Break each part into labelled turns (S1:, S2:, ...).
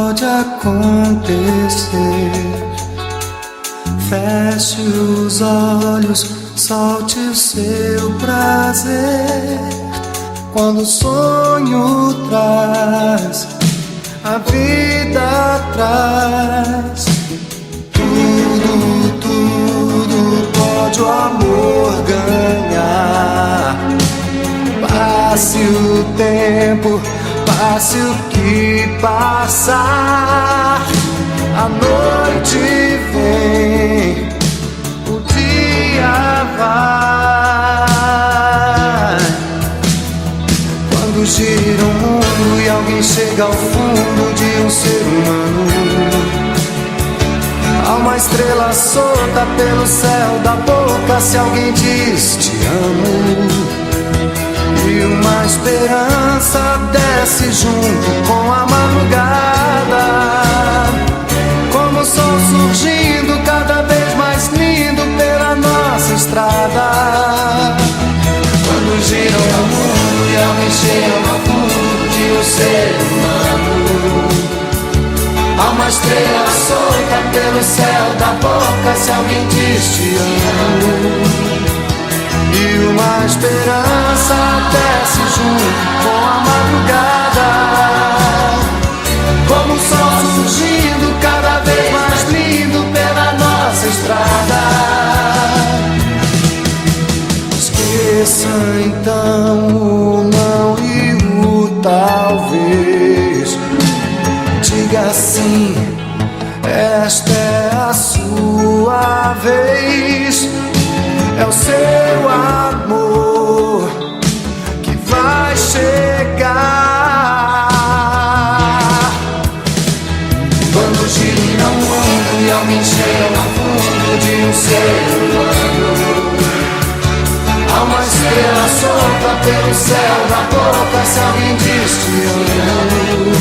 S1: pode acontecer. Feche os olhos, solte o seu prazer. Quando o sonho traz, a vida traz. Tudo, tudo pode o amor ganhar. Passe o tempo, passe o que passar. A noite vem, o dia vai. Quando gira o mundo e alguém chega ao fundo de um ser humano, há uma estrela solta pelo céu da boca se alguém diz te amo. E uma esperança desce junto com a madrugada, como o sol surgindo cada vez mais lindo pela nossa estrada. Quando gira o mundo e alguém chega ao fundo de um ser humano, há uma estrela solta pelo céu da boca se alguém diz te amo. E uma esperança desce junto com a madrugada, como o sol surgindo cada vez mais lindo pela nossa estrada. Esqueça então o não e o talvez. Diga sim, esta é a sua vez. É o seu amor que vai chegar. Quando gira o mundo e alguém chega ao fundo de um ser humano, há uma estrela solta pelo céu da boca se alguém diz te amo.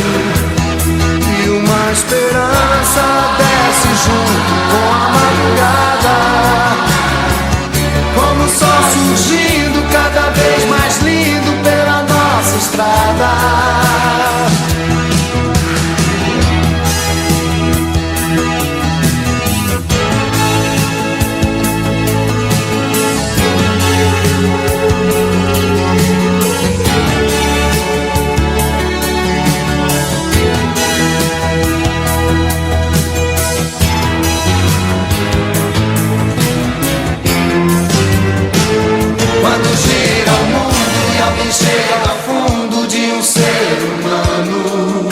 S1: E uma esperança desce junto com a madrugada, como o sol surgindo cada vez mais lindo pela nossa estrada. Chega ao fundo de um ser humano,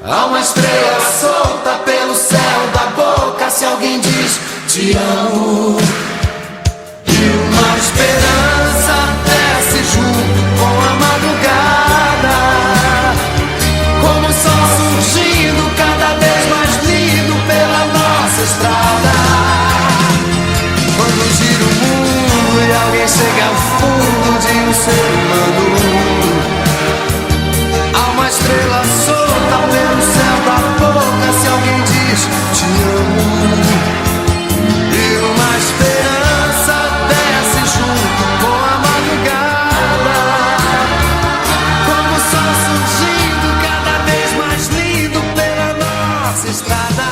S1: há uma estrela solta pelo céu da boca se alguém diz te amo. E uma esperança desce junto com a madrugada, como o sol surgindo cada vez mais lindo pela nossa estrada. Quando gira o mundo e alguém chega ao fundo de um ser humano, há uma estrela solta pelo céu da boca se alguém diz te amo. E uma esperança desce junto com a madrugada, como o sol surgindo cada vez mais lindo pela nossa estrada.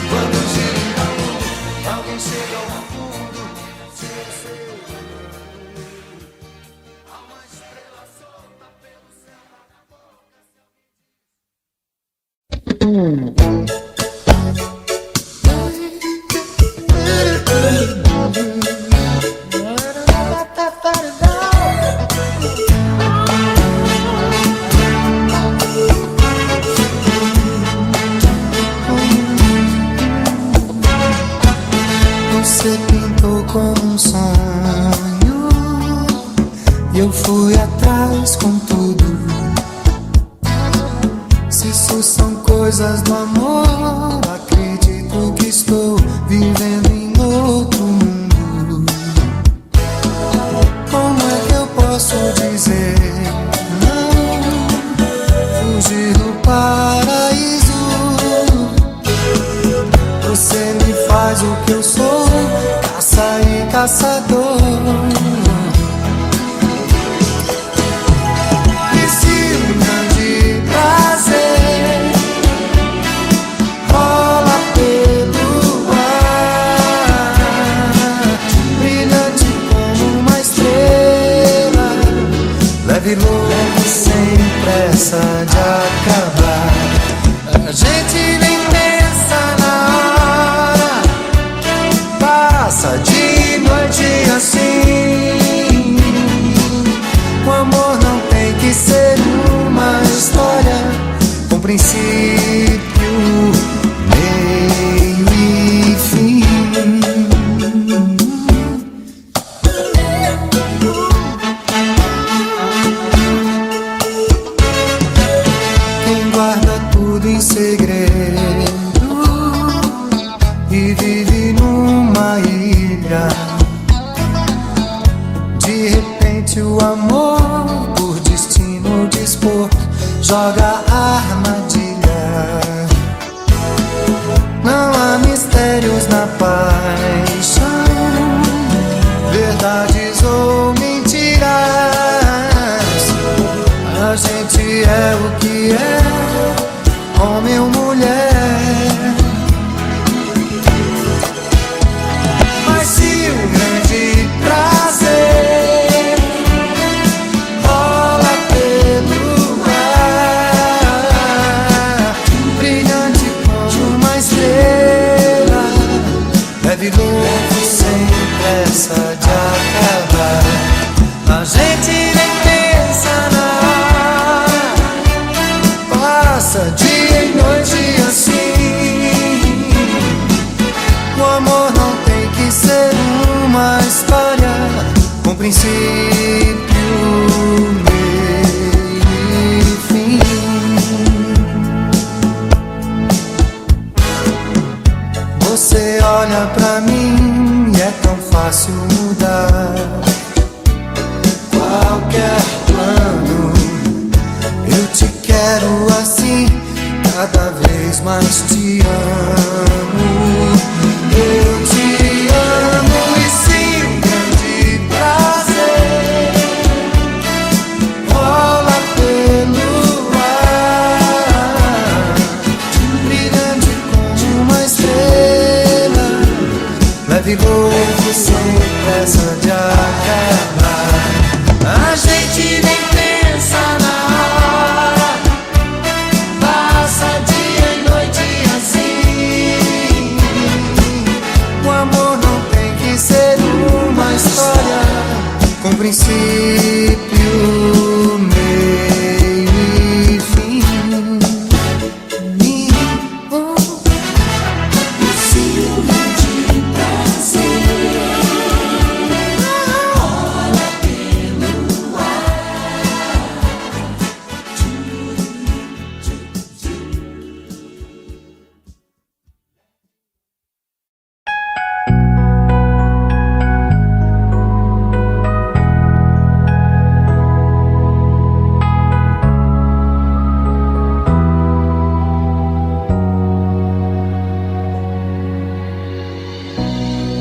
S1: Quando gira o mundo, alguém chega ao fundo de um ser humano, há uma estrela solta pelo céu da boca se Você pintou como um sonho e eu fui atrás com tudo. Se isso são coisas do amor, acredito que estou vivendo em outro mundo. Como é que eu posso dizer não? Fugir do paraíso. Você me faz o que eu sou, caça e caçador. Piscina de prazer. leve louco sem pressa de acabar. A gente nem pensa na hora, passa de noite assim. O amor não tem que ser uma história com princípio, meio e fim. Quem guarda tudo em segredo e vive numa ilha, de repente o amor por destino dispor joga a armadilha. Não há mistérios na paixão, verdades ou mentiras. A gente é o que é, homem ou mulher. Mas se um grande prazer rola pelo ar, brilhante como uma estrela, leve louco sem pressa de acabar. A gente nem pensa na hora, passa dia e noite assim. O amor não tem que ser uma história com princípio, meio e fim. Você olha pra mim e é tão fácil mudar qualquer plano. Eu te quero assim, cada vez mais te amo. Eu te amo e sim, um grande prazer rola pelo ar, brilhante como uma estrela, leve louco sem pressa de acabar. A gente nem pensa na hora, passa dia e noite assim. O amor não tem que ser uma história com princípio, meio e fim. Se um grande prazer rola pelo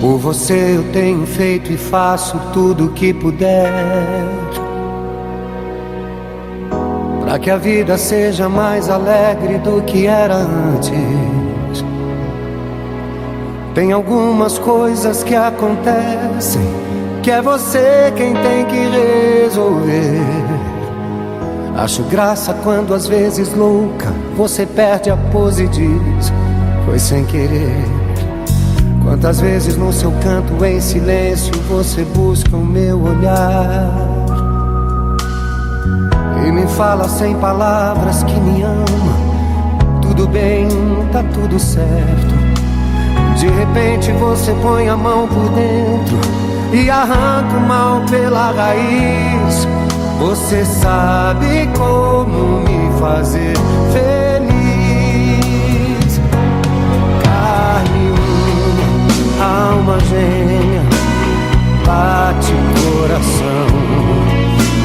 S1: Por você eu tenho feito e faço tudo o que puder, pra que a vida seja mais alegre do que era antes. Tem algumas coisas que acontecem que é você quem tem que resolver. Acho graça quando às vezes louca você perde a pose e diz: foi sem querer. Quantas vezes no seu canto em silêncio você busca o meu olhar e me fala sem palavras que me ama. Tudo bem, tá tudo certo. De repente você põe a mão por dentro e arranca o mal pela raiz. Você sabe como me fazer feliz. Carne, alma gêmea, bate o coração.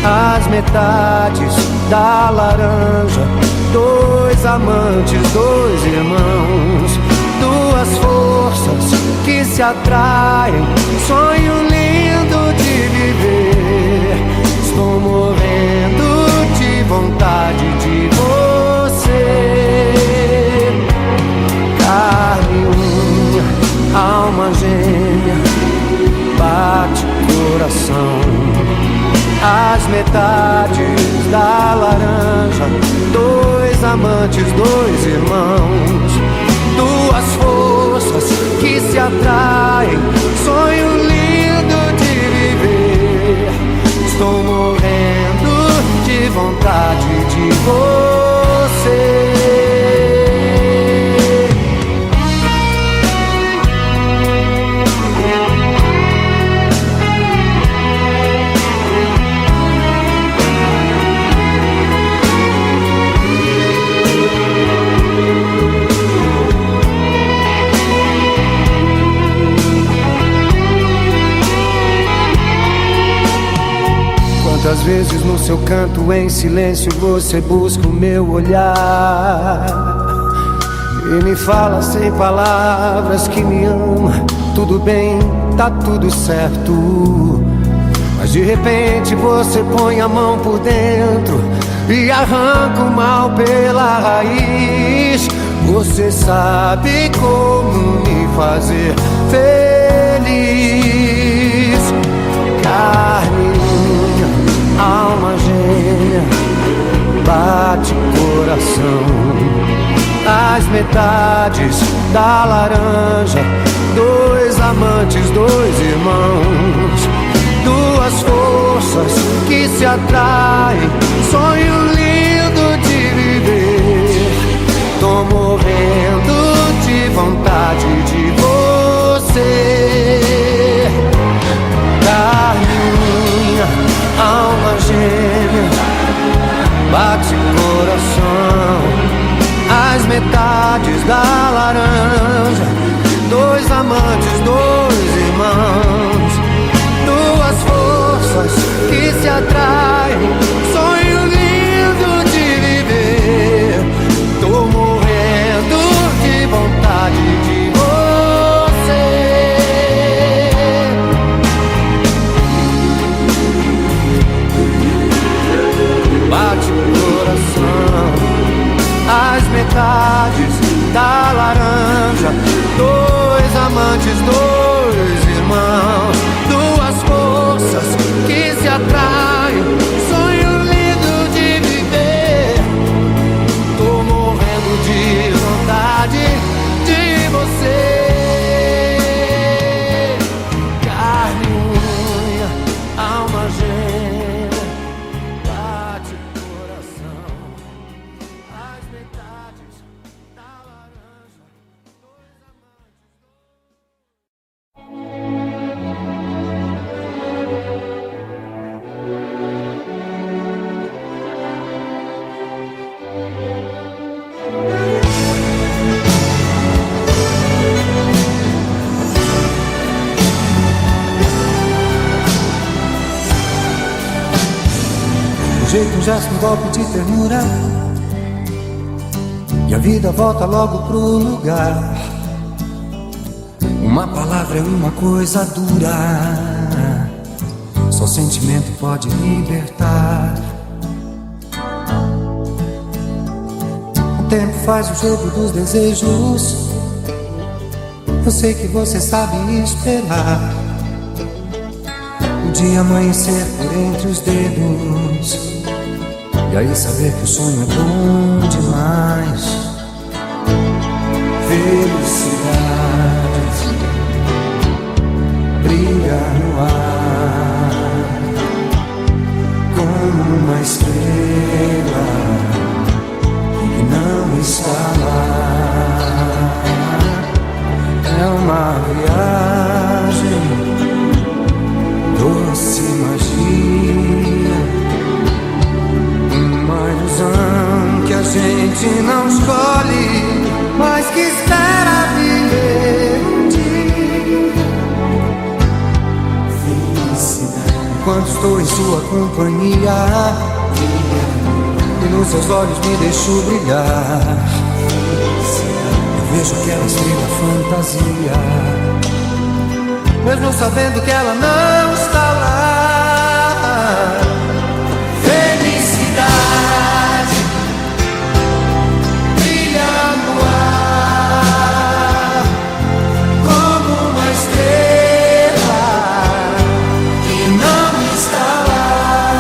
S1: As metades da laranja, dois amantes, dois irmãos, duas forças que se atraem. Sonho lindo de viver. Estou morrendo de vontade de você. Carne, unha, alma gêmea, bate o coração. as metades da laranja, dois amantes, dois irmãos, duas forças que se atraem, sonho lindo de viver. Estou morrendo de vontade de você. Quantas vezes no seu canto em silêncio você busca o meu olhar e me fala sem palavras que me ama. Tudo bem, tá tudo certo, mas de repente você põe a mão por dentro e arranca o mal pela raiz. Você sabe como me fazer feliz. Carne, alma gêmea, bate coração, as metades da laranja, dois amantes, dois irmãos, duas forças que se atraem, sonho lindo de viver. Tô morrendo de vontade de você. Carminha, alma gêmea, bate coração, as metades da laranja, dois amantes, dois irmãos, duas forças que se atraem, sonho lindo de viver. Tô morrendo de vontade de você. Bate o coração, as metades da laranja, dois amantes, dois irmãos, duas forças que se atraem, sonho lindo de viver. Tô morrendo de vontade de você. Carne, unha, alma gêmea, bate o coração, as metades da laranja, dois um jeito, um gesto, um golpe de ternura, e a vida volta logo pro lugar. Uma palavra é uma coisa dura, só sentimento pode libertar. O tempo faz o jogo dos desejos, eu sei que você sabe esperar o dia amanhecer por entre os dedos, e aí saber que o sonho é bom demais. Felicidade brilha no ar como uma estrela que não está lá. É uma viagem, doce magia, uma ilusão que a gente não escolhe, mas que espera viver um dia. Felicidade. Enquanto estou em sua companhia e nos seus olhos me deixo brilhar, eu vejo aquela estrela fantasia, mesmo sabendo que ela não está lá. Felicidade brilha no ar como uma estrela que não está lá.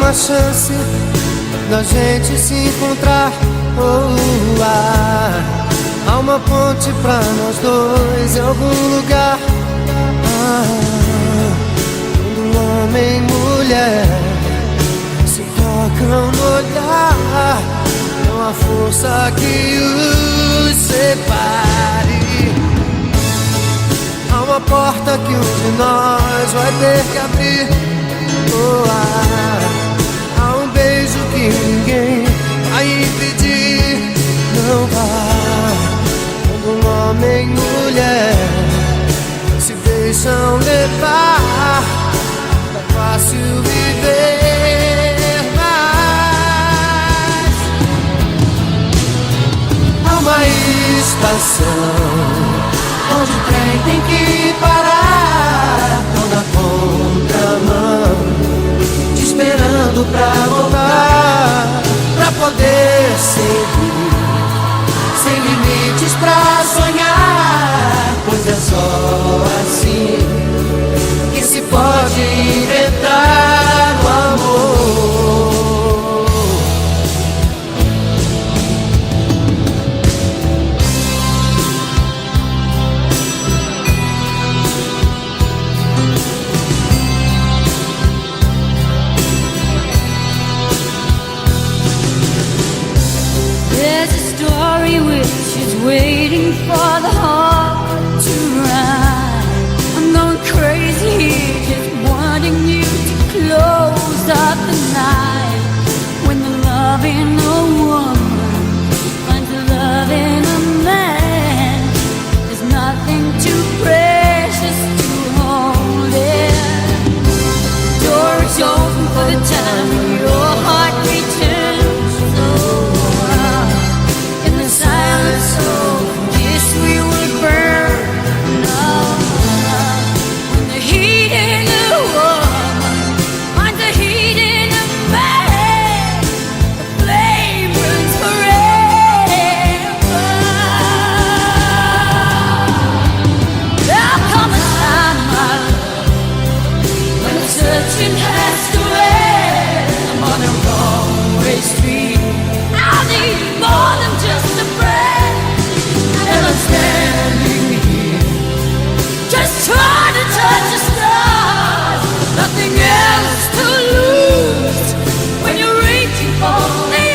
S1: uma chance da gente se encontrar. Há uma ponte pra nós dois em algum lugar. Quando homem e mulher se tocam no olhar, não há força que os separe. Há uma porta que um de nós vai ter que abrir. Há um beijo que ninguém vai impedir. Não vá. Quando um homem e mulher se deixam levar, é fácil viver, mas há uma estação onde o trem tem que parar, toda contramão, te esperando pra voltar, pra poder seguir, sem limites pra sonhar, pois é só assim que se pode inventar o amor.
S2: There's a story which is waiting for the heart to rhyme. I'm going crazy here, just wanting you to close up the night. When the love in a woman finds the love in a man, there's nothing too precious to hold it. The door is open for the time when your heart returns. In the silence of this we will burn. When the heat in a woman finds the heat in a man, the flame burns forever. There'll come a time, my love, when the searching has to end. I'm on a wrong-way street. I need more than just a friend. And I'm standing here, just trying to touch the stars. Nothing else to lose when you're reaching for the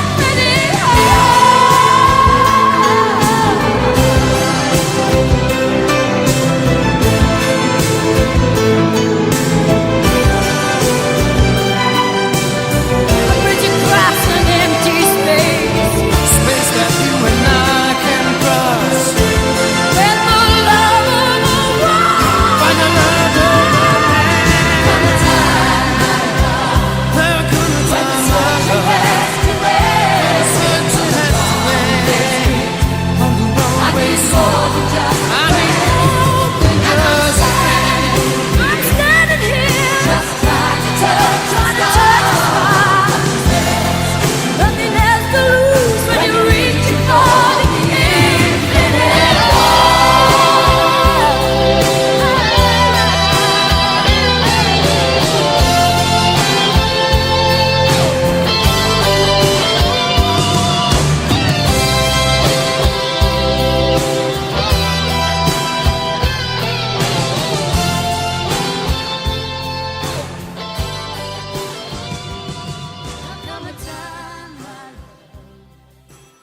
S2: infinite. A bridge across an empty space,
S1: Space that you and I can cross.
S2: when the love of the world
S1: Find another man. There comes a time, my love,
S2: has to end.
S1: searching has to end. On the wrong
S2: I
S1: way,
S2: need
S1: so
S2: more than just
S1: I need more than just a friend.
S2: I'm standing here, just trying to touch the stars. Nothing else to lose when you're reaching for the infinite. Come a time, my love,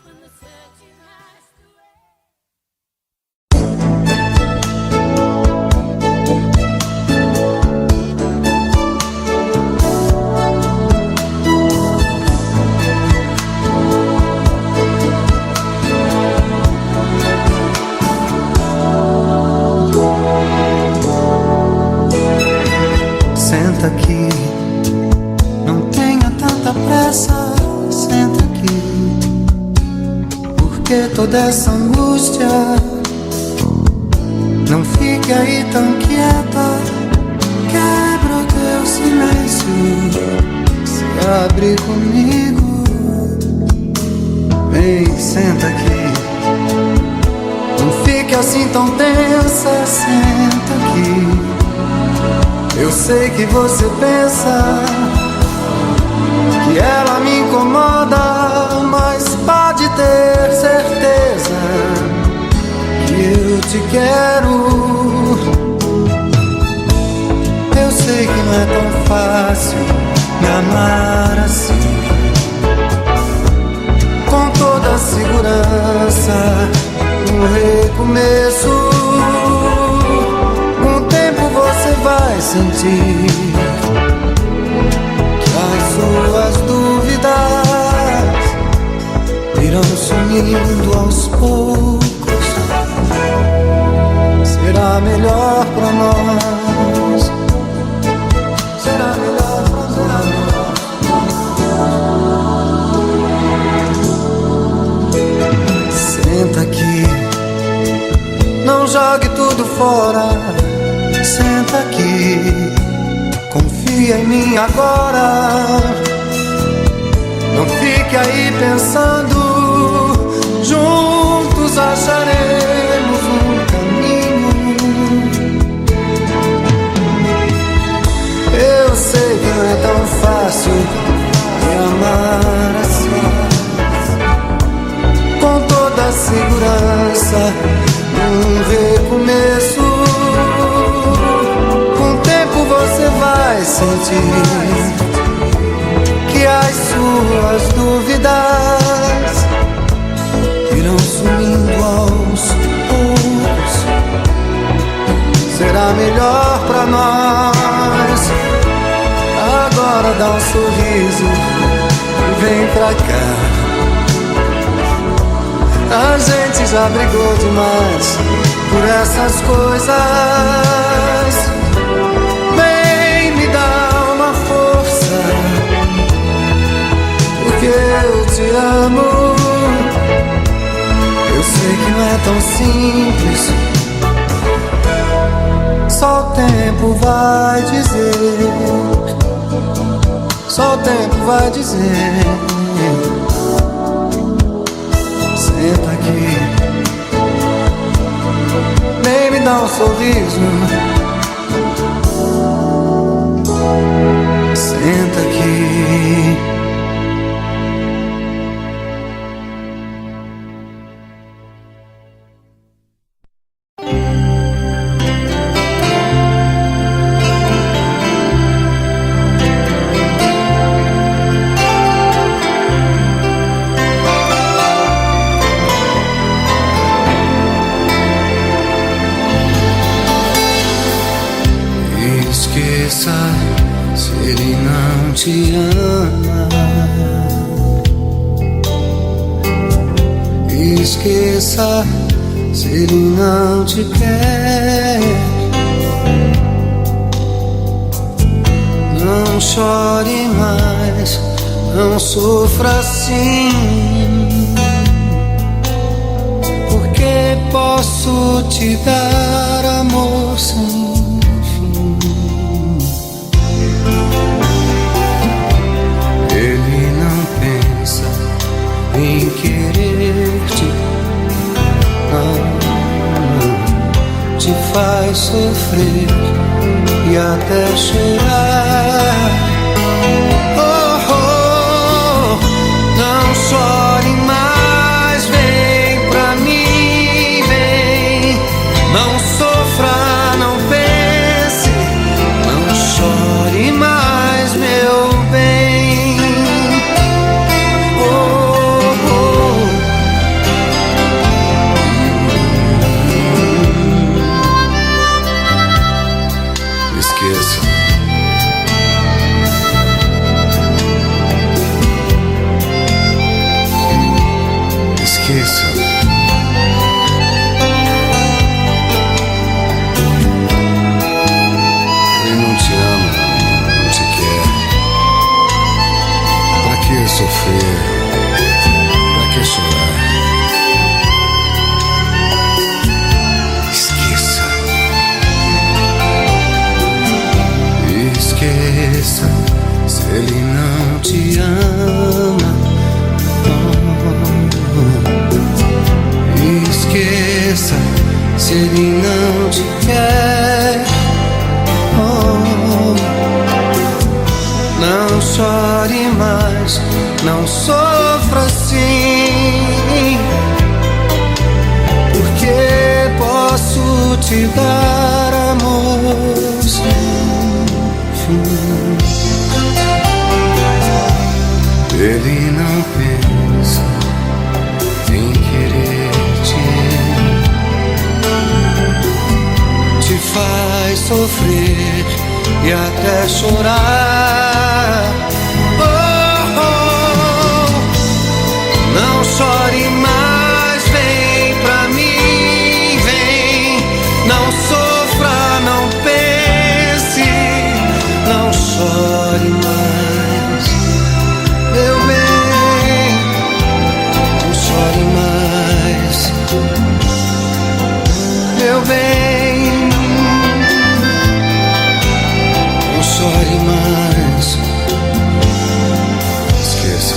S2: when the searching has to end.
S1: Senta aqui, não tenha tanta pressa. Senta aqui, porque toda essa angústia? Não fique aí tão quieta. Quebra o teu silêncio, se abre comigo. Vem, senta aqui. Não fique assim tão tensa. Senta aqui. Eu sei que você pensa que ela me incomoda, mas pode ter certeza que eu te quero. Eu sei que não é tão fácil me amar assim, com toda a segurança, um recomeço. Com o tempo você vai sentir que as suas dúvidas irão sumindo aos poucos. Será melhor pra nós. Será melhor pra nós. Senta aqui, não jogue tudo fora. Senta aqui, confia em mim agora. Não fique aí pensando, juntos acharemos um caminho. Eu sei que não é tão fácil me amar assim, com toda a segurança, um recomeço. Com o tempo você vai sentir que as suas dúvidas irão sumindo aos poucos. Será melhor pra nós. Agora dá um sorriso e vem pra cá. A gente já brigou demais por essas coisas. Vem me dar uma força, porque eu te amo. Eu sei que não é tão simples, só o tempo vai dizer. Só o tempo vai dizer. Senta aqui, vem me dar um sorriso. Senta aqui. Esqueça se ele não te ama. Esqueça se ele não te quer. Não chore mais, não sofra assim, porque posso te dar amor sem. Em querer-te, não te faz sofrer e até chorar. Oh, oh, não chore mais, vem pra mim, vem. Não sofra, não pense, não chore mais, meu bem.
S3: Esqueça. Ele não te ama, não te quer. Pra que sofrer? Pra que chorar? Esqueça. Esqueça se ele não te ama. Esqueça se ele não te quer. Oh, não chore.
S1: chore mais, não sofra assim, porque posso te dar amor sem fim. Ele não pensa em querer-te, te faz sofrer e até chorar. Oh, oh, não chore mais, vem pra mim, vem. Não sofra, não pense, não chore mais, meu bem. Não chore mais, meu bem. Não chore mais. Esqueça.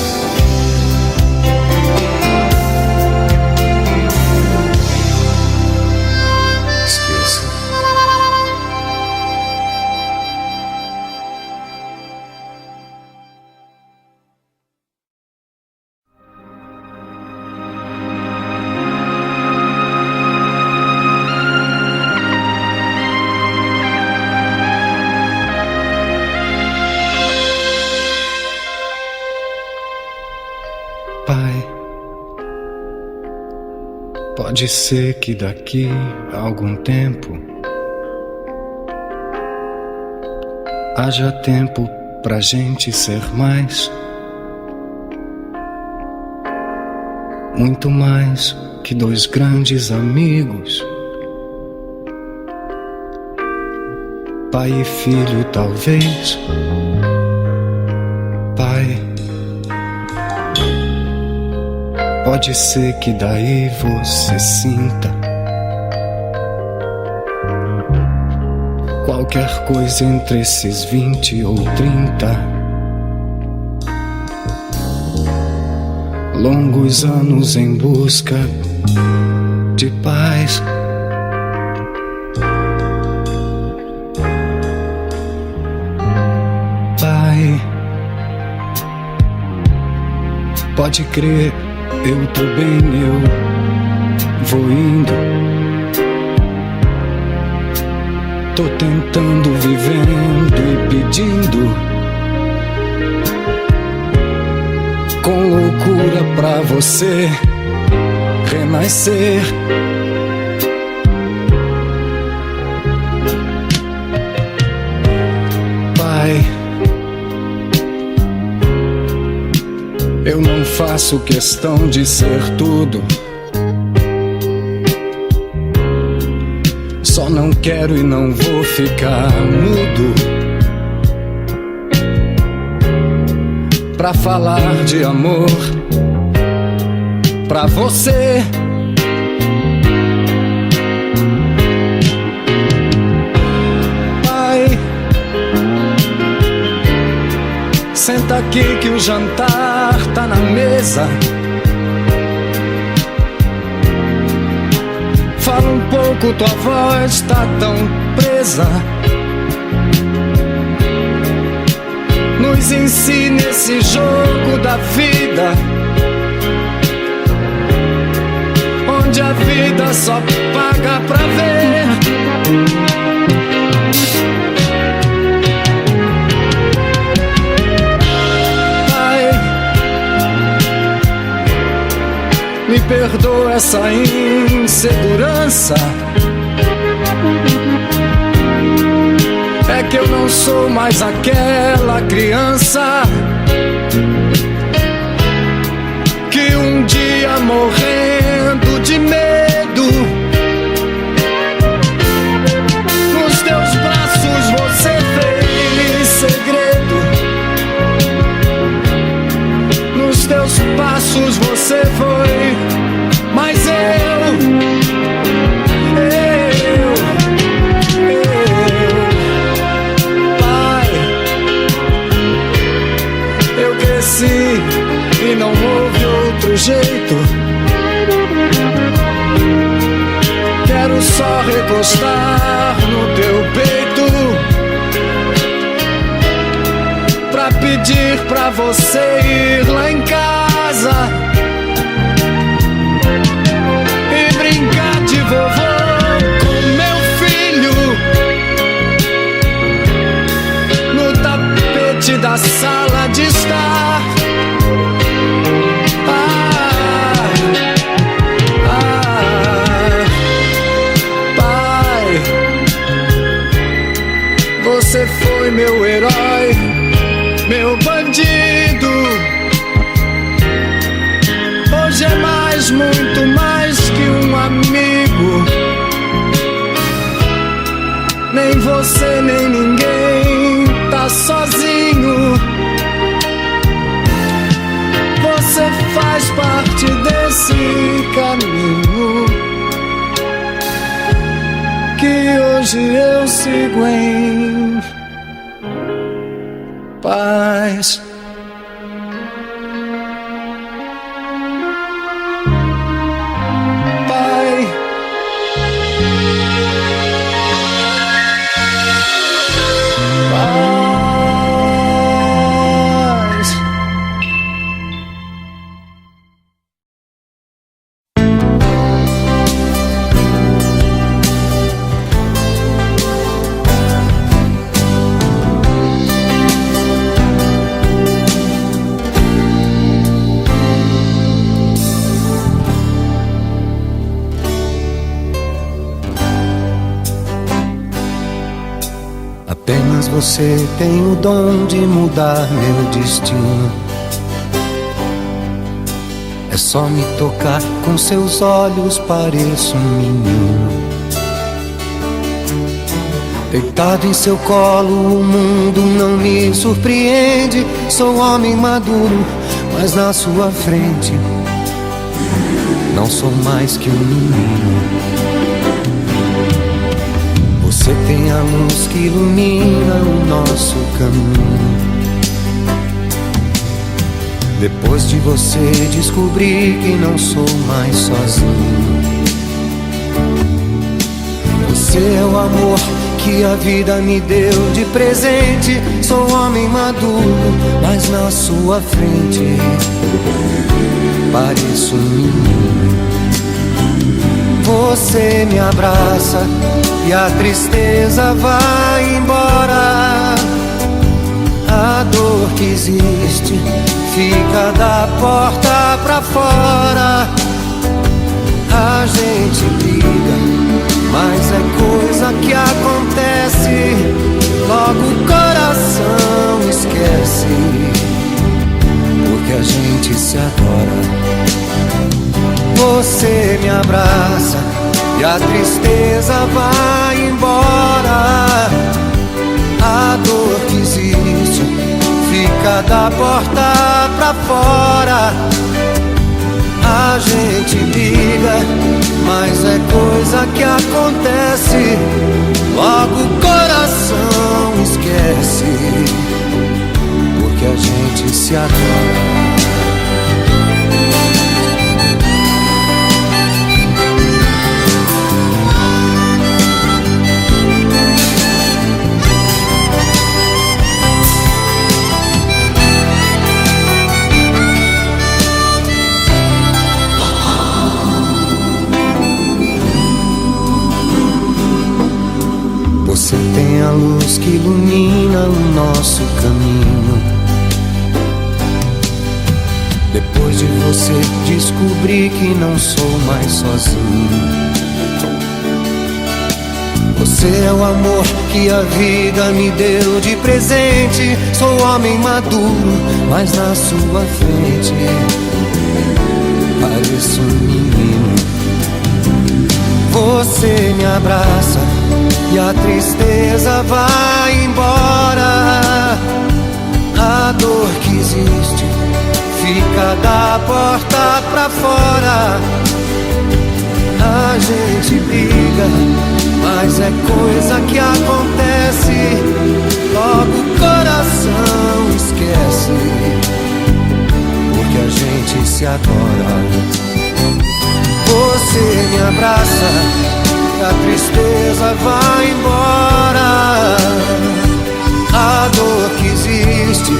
S1: Esqueça.
S3: Pai, pode ser que daqui a algum tempo haja tempo pra gente ser mais, muito mais que dois grandes amigos, pai e filho talvez. Pai, pode ser que daí você sinta qualquer coisa entre esses 20 ou 30 longos anos em busca de paz. Pai, pode crer, eu tô bem, eu vou indo. Tô tentando, vivendo e pedindo com loucura pra você renascer. Pai, eu não faço questão de ser tudo, só não quero e não vou ficar mudo pra falar de amor pra você. Pai, senta aqui que o jantar tá na mesa. Fala um pouco, tua voz tá tão presa. Nos ensine esse jogo da vida, onde a vida só paga pra ver. Pai, me perdoa essa insegurança, é que eu não sou mais aquela criança que um dia morrendo de medo nos teus braços você fez segredo. Nos teus passos você foi, mas e não houve outro jeito. Quero só recostar no teu peito pra pedir
S1: pedir pra você ir lá em casa e brincar de vovô com meu filho no tapete da sala de estar. Pai, você foi meu herói, meu bandido. Hoje é mais, muito mais que um amigo. Nem você, nem ninguém tá sozinho. Você faz parte desse caminho que hoje eu sigo em paz. Pai, paz. Apenas você tem o dom de mudar meu destino. É só me tocar com seus olhos, pareço um menino. Deitado em seu colo, o mundo não me surpreende. Sou homem maduro, mas na sua frente não sou mais que um menino. Você tem a luz que ilumina o nosso caminho. Depois de você descobri que não sou mais sozinho. Você é o amor que a vida me deu de presente. Sou homem maduro, mas na sua frente pareço um menino. Você me abraça e a tristeza vai embora. A dor que existe fica da porta pra fora. A gente briga, mas é coisa que acontece. Logo o coração esquece, porque a gente se adora. Você me abraça e a tristeza vai embora. A dor que existe fica da porta pra fora. A gente briga, mas é coisa que acontece. Logo o coração esquece, porque a gente se adora. Você tem a luz que ilumina o nosso caminho. Depois de você descobri que não sou mais sozinho. Você é o amor que a vida me deu de presente. Sou homem maduro, mas na sua frente pareço um menino. Você me abraça e a tristeza vai embora. A dor que existe fica da porta pra fora. A gente briga, mas é coisa que acontece. Logo o coração esquece, porque a gente se adora. Você me abraça e a tristeza vai embora. A dor que existe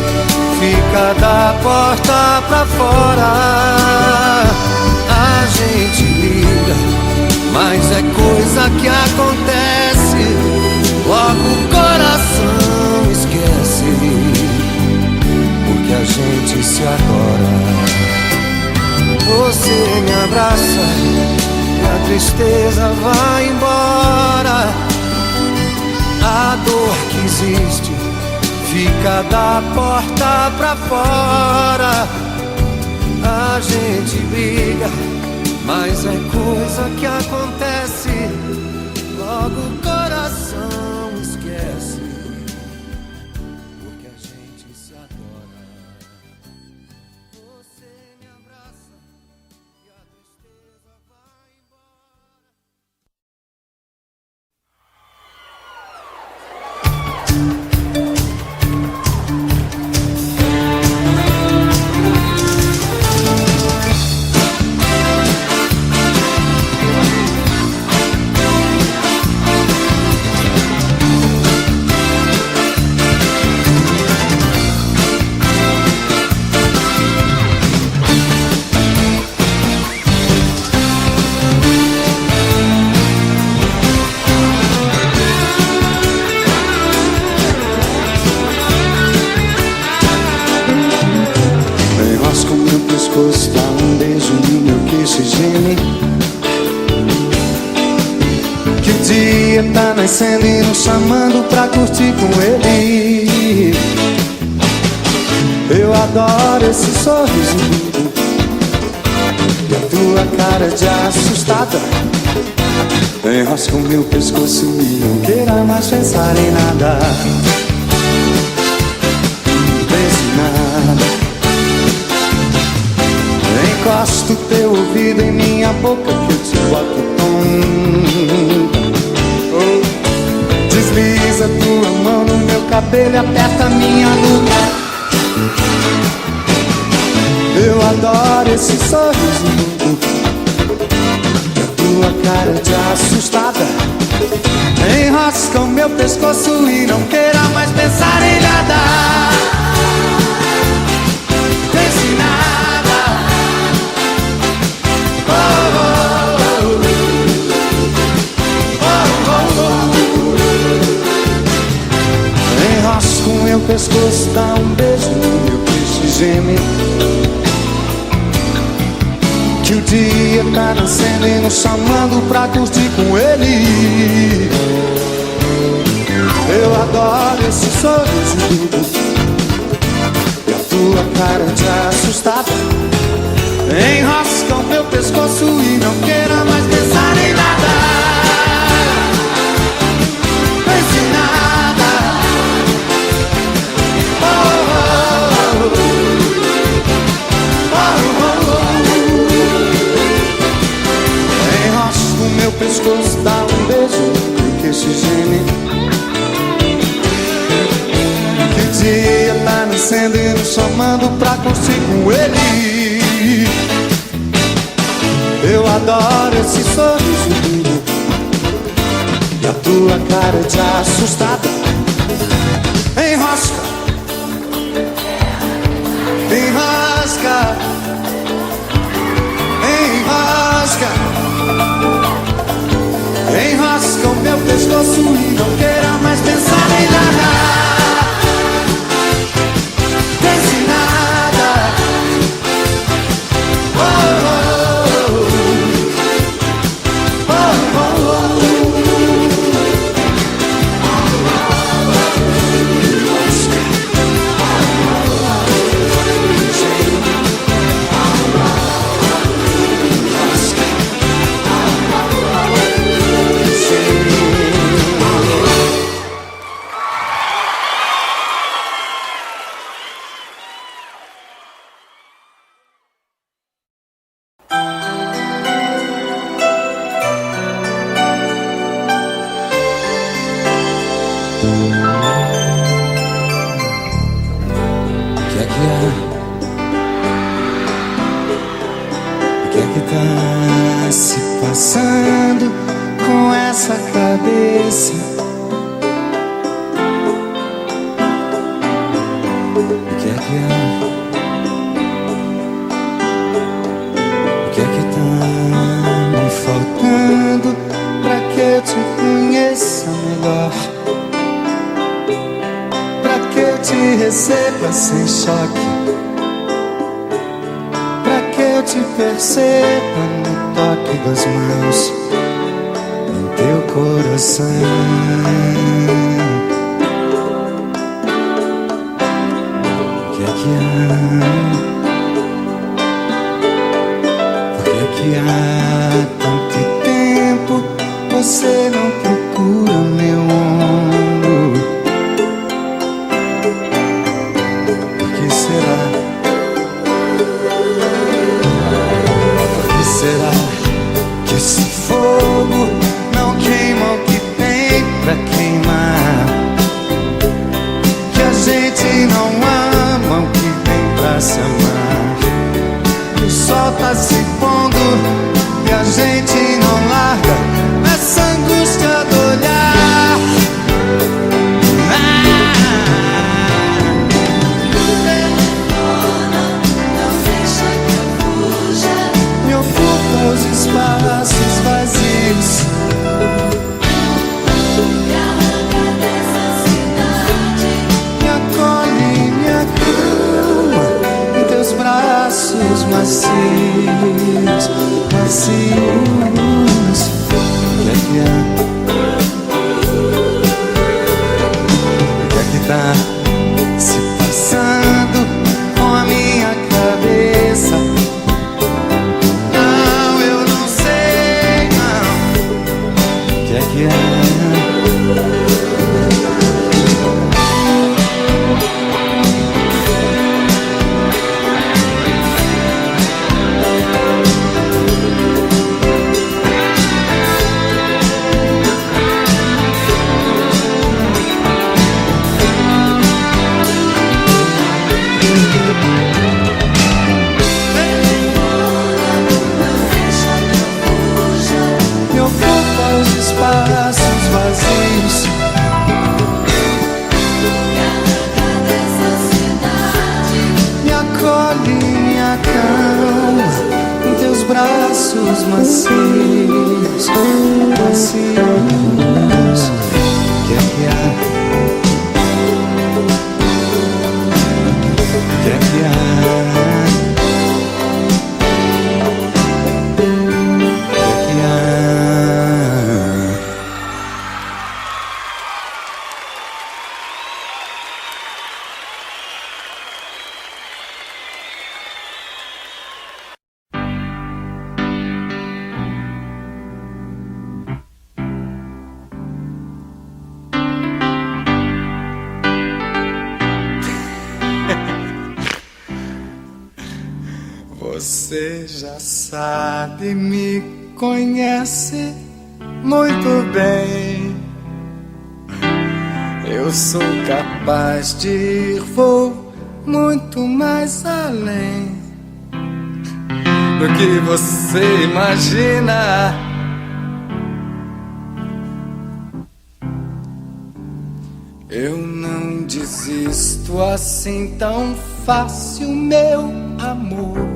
S1: fica da porta pra fora. A gente liga, mas é coisa que acontece, logo o coração esquece, porque a gente se adora. Você me abraça e a tristeza vai embora. A dor que existe fica da porta pra fora. A gente briga, mas é coisa que acontece, logo o coração esquece, porque a gente se adora. Você me abraça e a tristeza vai embora.
S3: Dá um beijo no meu queixo e geme, que o dia tá nascendo e nos chamando pra curtir com ele. Eu adoro esse sorriso e a tua cara de assustada. Enrosca o meu pescoço e não queira mais pensar em nada. Pense em nada. Encosta o teu ouvido em minha boca que eu te boto tonta. Desliza tua mão no meu cabelo e aperta minha nuca. Eu adoro esse sorriso e a tua cara de assustada. Enrosca o meu pescoço e não queira mais pensar em nada. Pense em nada. Enrosca o meu pescoço, dá um beijo no meu queixo e geme, que o dia tá nascendo e nos chamando pra curtir com ele. Eu adoro esse sorriso e a tua cara de assustada. Enrosca o meu pescoço e não queira mais pensar em nada. Pense em nada. Enrosca o meu pescoço, dá um beijo no queixo e geme, que o dia tá nascendo e nos chamando pra curtir com ele. Eu adoro esse sorriso e a tua cara de assustada. Enrosca, enrosca, enrosca, enrosca o meu pescoço e não queira mais pensar em nada. Pense em nada. O que é que tá se passando com essa cabeça? O que é que é? pareça melhor, pra que eu te receba sem choque, pra que eu te perceba no toque das mãos, em teu coração. O que é que há? Por que é que há tanto tempo você não procura meu ombro? Por que será? Por que será que esse fogo não queima o que tem pra queimar? Que a gente não ama o que tem pra se amar? Que o sol tá se pondo e a gente não larga essa angústia do olhar.
S2: Não deixa que eu fuja.
S3: Me ocupa os espaços vazios,
S2: Me arranca dessa cidade.
S3: me acolhe, me acalma em teus braços macios, macios. O que é que há? O que é que tá se passando com a minha cabeça? Não, eu não sei, não. O que é que há? Me ocupa os espaços vazios,
S2: Me arranca dessa cidade.
S3: me acolhe, me acalma em teus braços macios, macios. O que é que há? O que é que há? Você já sabe, me conhece muito bem. Eu sou capaz de ir, vou muito mais além do que você imagina. Eu não desisto assim tão fácil, meu amor,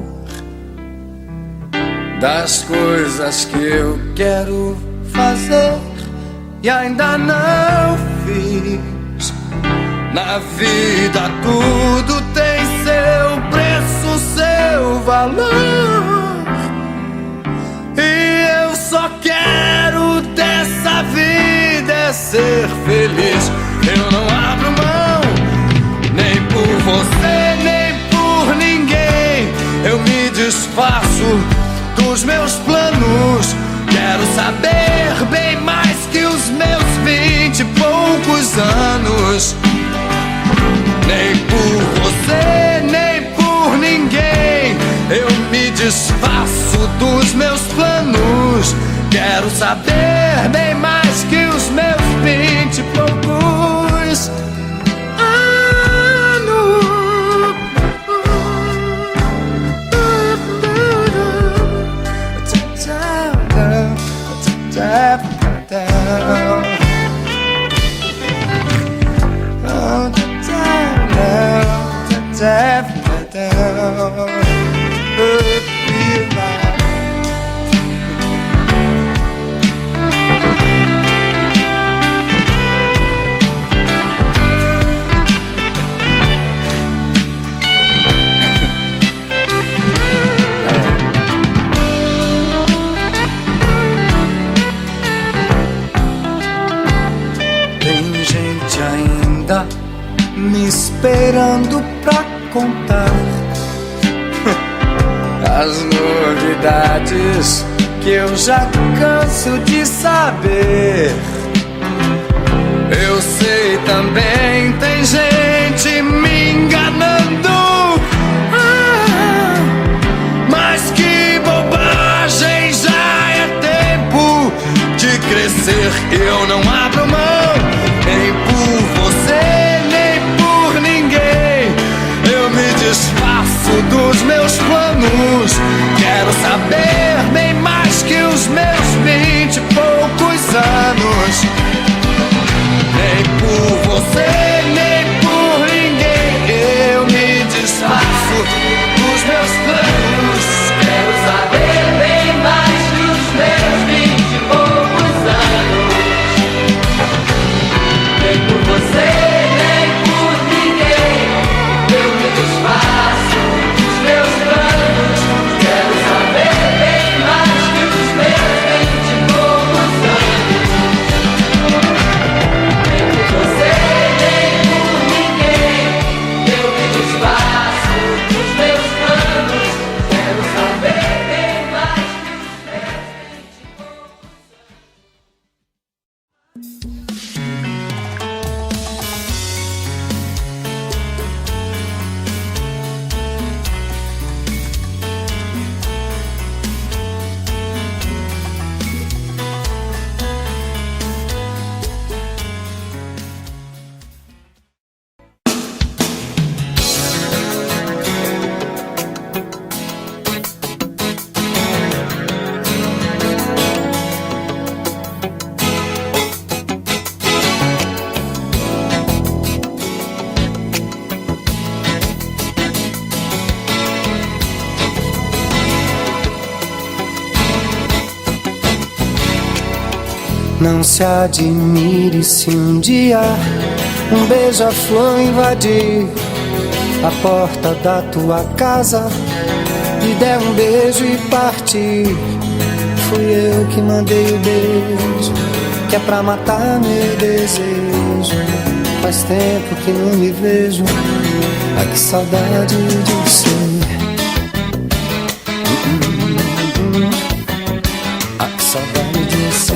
S3: das coisas que eu quero fazer e ainda não fiz. Na vida tudo tem seu preço, seu valor, e eu só quero dessa vida é ser feliz. Eu não abro mão, nem por você, nem por ninguém. Eu me desfaço dos meus planos. Quero saber bem mais que os meus 20 e poucos anos. Nem por você, nem por ninguém. Eu me desfaço dos meus planos. Quero saber bem mais que os meus 20 e poucos anos.
S1: tá me esperando pra contar as novidades que eu já canso de saber. Eu sei também, tem gente me enganando, mas que bobagem, já é tempo de crescer. Eu não abro mão, nem por você, nem por ninguém. Eu me desfaço dos meus planos. Quero saber bem mais que os meus 20 e poucos anos. Nem por você, nem por ninguém. Eu me desfaço dos meus planos. Quero saber bem mais que os meus 20 e poucos anos. Nem por você, nem por ninguém. Eu me desfaço dos meus planos. Quero saber bem mais que os meus 20 e poucos anos. Nem por você, nem por ninguém. Eu me desfaço dos meus planos. Quero saber bem mais que os meus 20 e poucos Não se admire se um dia um beija-flor invadir a porta da tua casa e der um beijo e partir. Fui eu que mandei o beijo, que é pra matar meu desejo. Faz tempo que não me vejo, ai que saudade de você. Ai que saudade de você.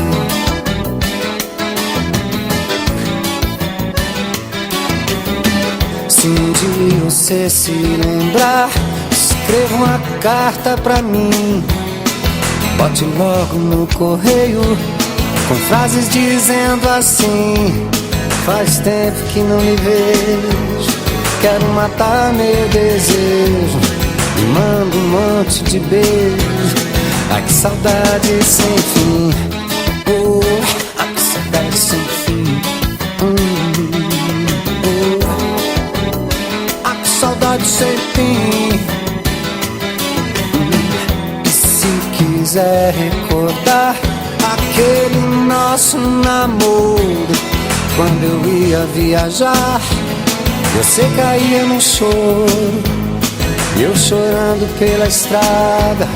S1: Se um dia você se lembrar, escreva uma carta pra mim. Bote logo no correio, com frases dizendo assim: faz tempo que não me vejo, quero matar meu desejo. E mando um monte de beijo, ai que saudade sem fim. Oh, ai que saudade sem fim. Saudade sem fim. E se quiser recordar aquele nosso namoro, quando eu ia viajar, você caía no choro, e eu chorando pela estrada.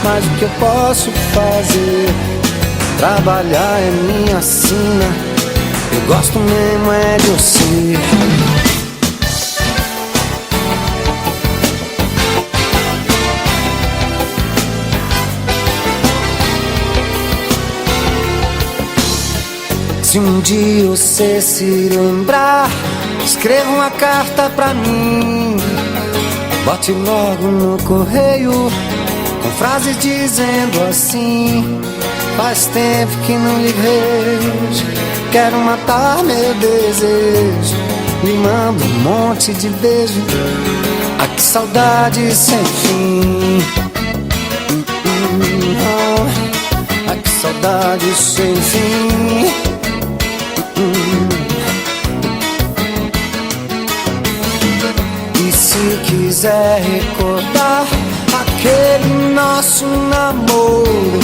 S1: Mas o que eu posso fazer? Trabalhar é minha sina, eu gosto mesmo é de você. Se um dia você se lembrar, escreva uma carta pra mim. Bote logo no correio, com frases dizendo assim: faz tempo que não lhe vejo, quero matar meu desejo. Lhe mando um monte de beijo, ai que saudade sem fim. Ai que saudade sem fim. E se quiser recordar aquele nosso namoro,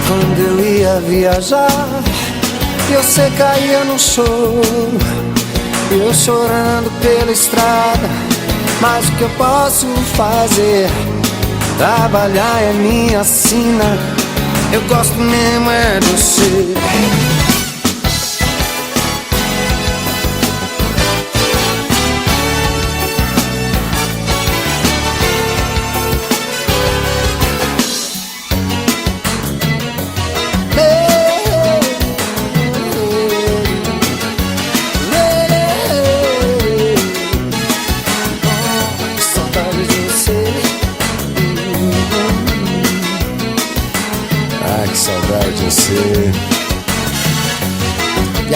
S1: quando eu ia viajar, e você caía no choro, eu chorando pela estrada. Mas o que eu posso fazer? Trabalhar é minha sina, eu gosto mesmo é de você.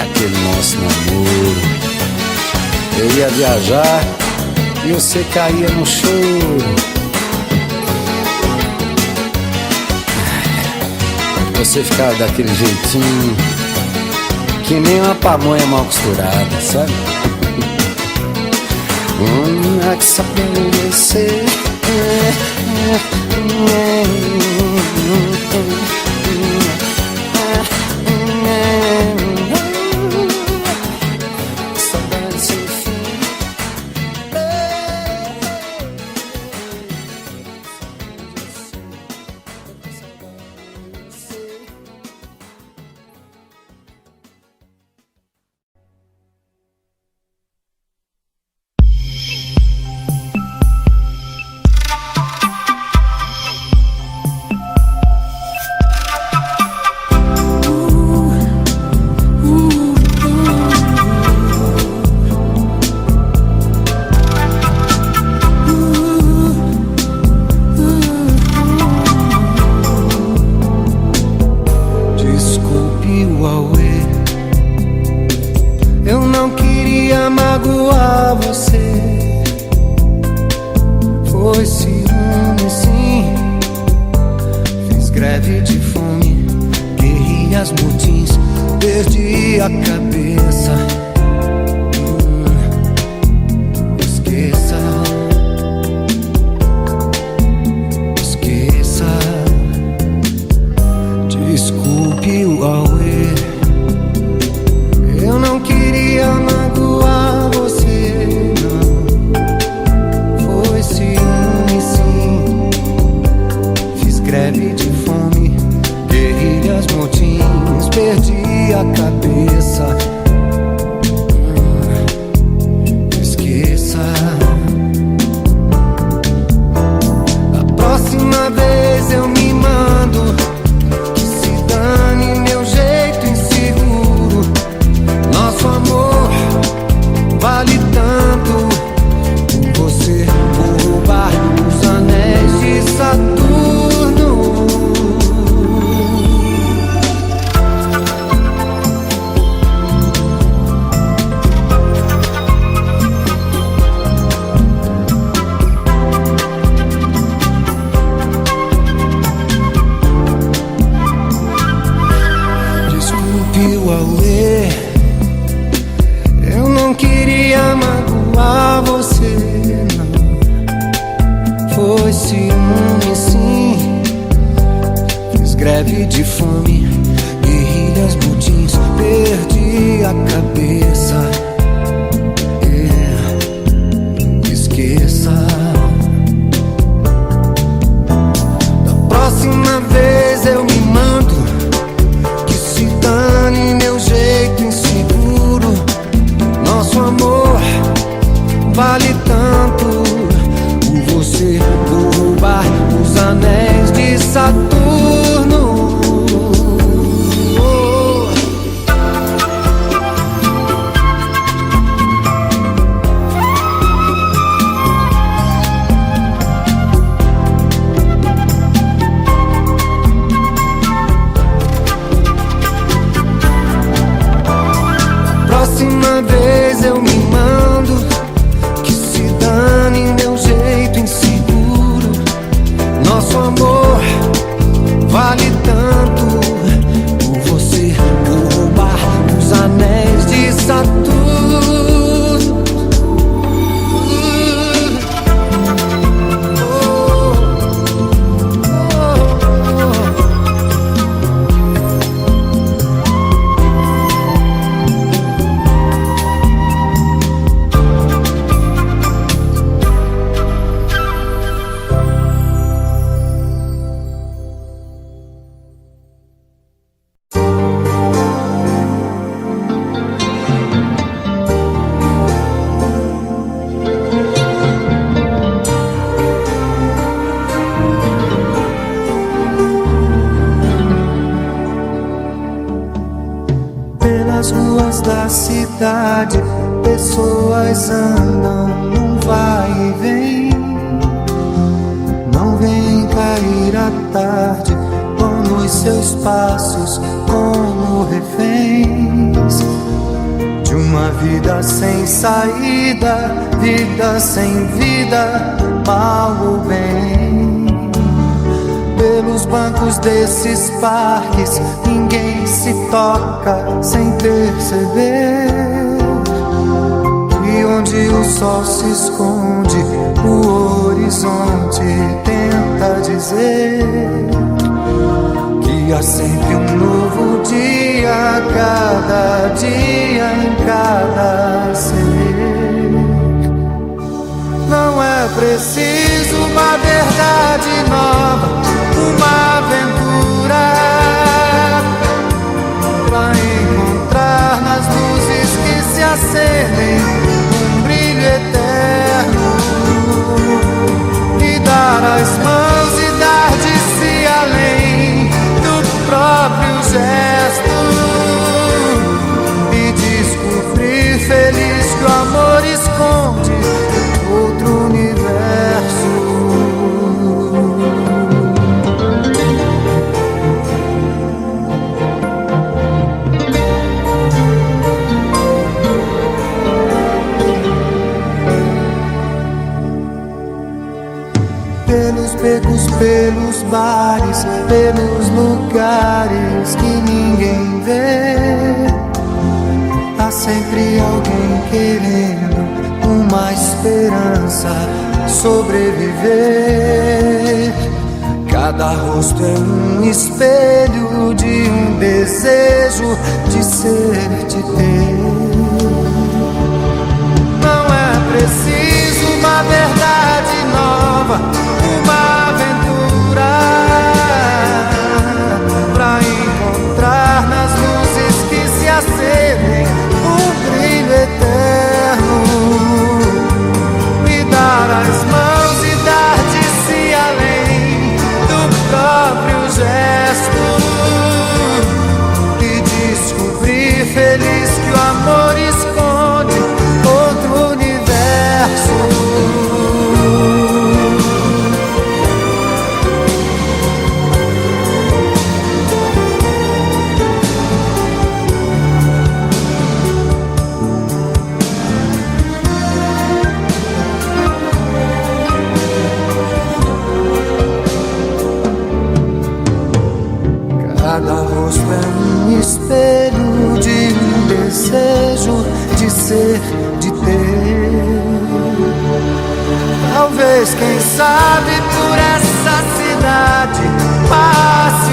S1: aquele nosso namoro. Eu ia viajar e você caía no choro. Você ficava daquele jeitinho, que nem uma pamonha mal costurada, sabe? Que só pra você. Saudade sem fim. Eu não queria magoar você. Foi ciúme, sim. Fiz greve de fome, guerrilhas, motins, perdi a cabeça. Esqueça, esqueça. Desculpe o auê. Eu não queria magoar você, não. Foi ciúme, sim. Fiz greve de fome, guerrilhas, motins, perdi a cabeça. Esqueça. A próxima vez eu me mando. Que se dane meu jeito inseguro. Nosso amor vale tanto por você, por roubar os anéis de Saturno. Desculpe o auê. Eu não queria magoar você, não. Foi ciúme, sim. Fiz greve de fome, guerrilhas, motins, perdi a cabeça. Esqueça. Da próxima vez eu me mando. Que se dane meu jeito inseguro. Nosso amor vale tanto por você, por roubar os anéis de Saturno. Próxima vez eu me mando. Que se dane meu jeito inseguro. Nosso amor vale tanto por você, por roubar os anéis de Saturno. Pelas ruas da cidade, pessoas andam num vai e vem. Não vem cair a tarde com os seus passos como reféns. vida sem saída, vida sem vida, mal ou bem. Pelos bancos desses parques ninguém se toca sem perceber. E onde o sol se esconde, o horizonte tenta dizer que há sempre um novo dia, cada dia em cada ser. Não é preciso uma verdade nova, uma aventura, pra encontrar nas luzes que se acendem um brilho eterno, e dar as mãos e dar de si além do próprio gesto, e descobrir feliz que o amor esconde outro universo. Pelos becos, pelos bares, pelos lugares que ninguém vê, há sempre alguém querendo uma esperança sobreviver. Cada rosto é um espelho de um desejo de ser, de ter. Não é preciso uma verdade nova, uma aventura, pra encontrar nas luzes que se acendem um brilho eterno, e dar as mãos e dar de si além do próprio gesto, e descobrir feliz que o amor esconde outro universo. Cada rosto é um espelho de um desejo de ser, de ter. Talvez, quem sabe, por essa cidade passe